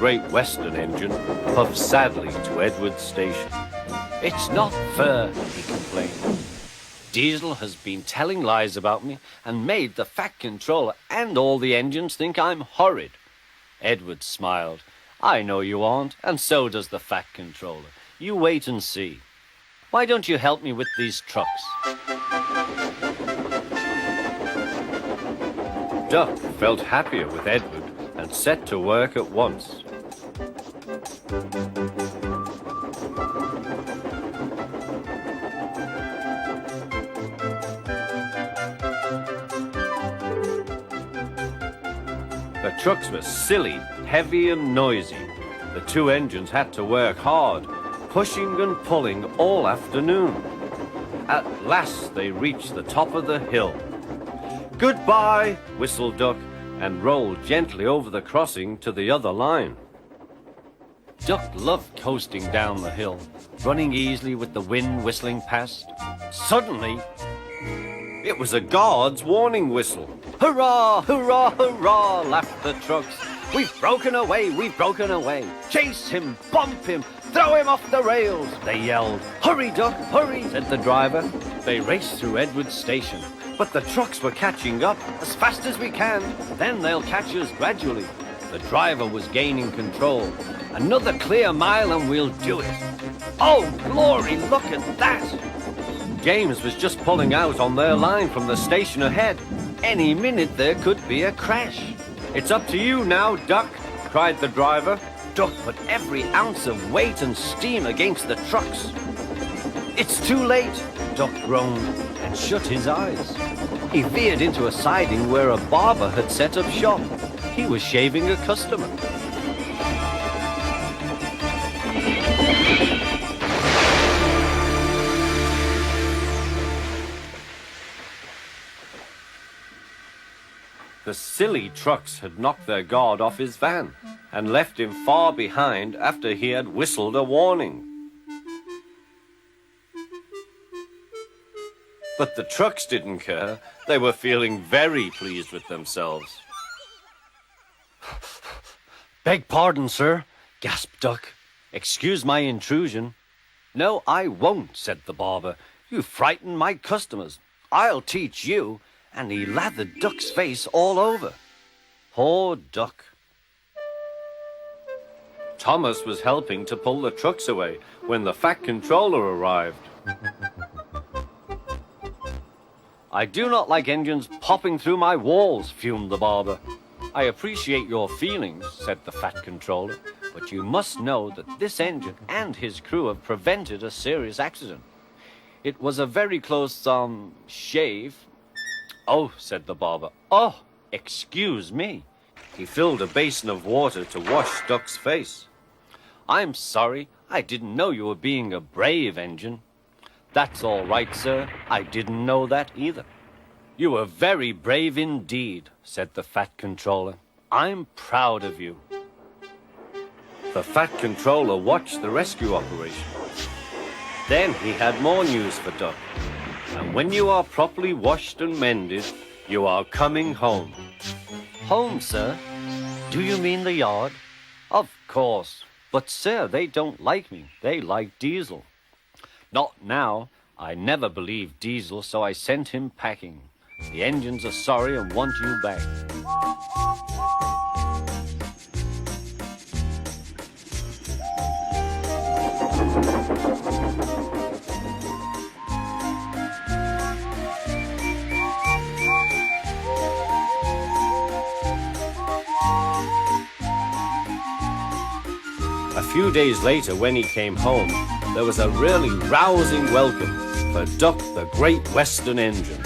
Great Western engine puffed sadly to Edward's station. "It's not fair," he complained. "Diesel has been telling lies about me and made the Fat Controller and all the engines think I'm horrid." Edward smiled. "I know you aren't, and so does the Fat Controller. You wait and see. Why don't you help me with these trucks?" Duck felt happier with Edward and set to work at once. The trucks were silly, heavy and noisy. The two engines had to work hard, pushing and pulling all afternoon. At last they reached the top of the hill. "Goodbye," whistled Duck, and rolled gently over the crossing to the other line. Duck loved coasting down the hill, running easily with the wind whistling past. Suddenly, it was a guard's warning whistle. "Hurrah, hurrah, hurrah," laughed the trucks. "We've broken away, we've broken away. Chase him, bump him, throw him off the rails," they yelled. "Hurry, Duck, hurry," said the driver. They raced through Edward's station, but the trucks were catching up. "As fast as we can, then they'll catch us gradually." The driver was gaining control. "Another clear mile and we'll do it." "Oh, glory, look at that!" James was just pulling out on their line from the station ahead. Any minute there could be a crash. "It's up to you now, Duck," cried the driver. Duck put every ounce of weight and steam against the trucks. "It's too late," Duck groaned and shut his eyes. He veered into a siding where a barber had set up shop. He was shaving a customer. The silly trucks had knocked their guard off his van and left him far behind after he had whistled a warning. But the trucks didn't care. They were feeling very pleased with themselves. "Beg pardon, sir," gasped Duck. "Excuse my intrusion." "No, I won't," said the barber. "You frightened my customers. I'll teach you." And he lathered Duck's face all over. Poor Duck. Thomas was helping to pull the trucks away when the Fat Controller arrived. "I do not like engines popping through my walls," fumed the barber. "I appreciate your feelings," said the Fat Controller, "but you must know that this engine and his crew have prevented a serious accident. It was a very close, shave." "Oh," said the barber. "Oh, excuse me." He filled a basin of water to wash Duck's face. "I'm sorry. I didn't know you were being a brave engine." "That's all right, sir. I didn't know that either." "You were very brave indeed," said the Fat Controller. "I'm proud of you." The Fat Controller watched the rescue operation. Then he had more news for Duck. "And when you are properly washed and mended, you are coming home." "Home, sir? Do you mean the yard?" "Of course. But, sir, they don't like me. They like Diesel." "Not now. I never believed Diesel, so I sent him packing. The engines are sorry and want you back." A few days later, when he came home, there was a really rousing welcome for Duck the Great Western Engine.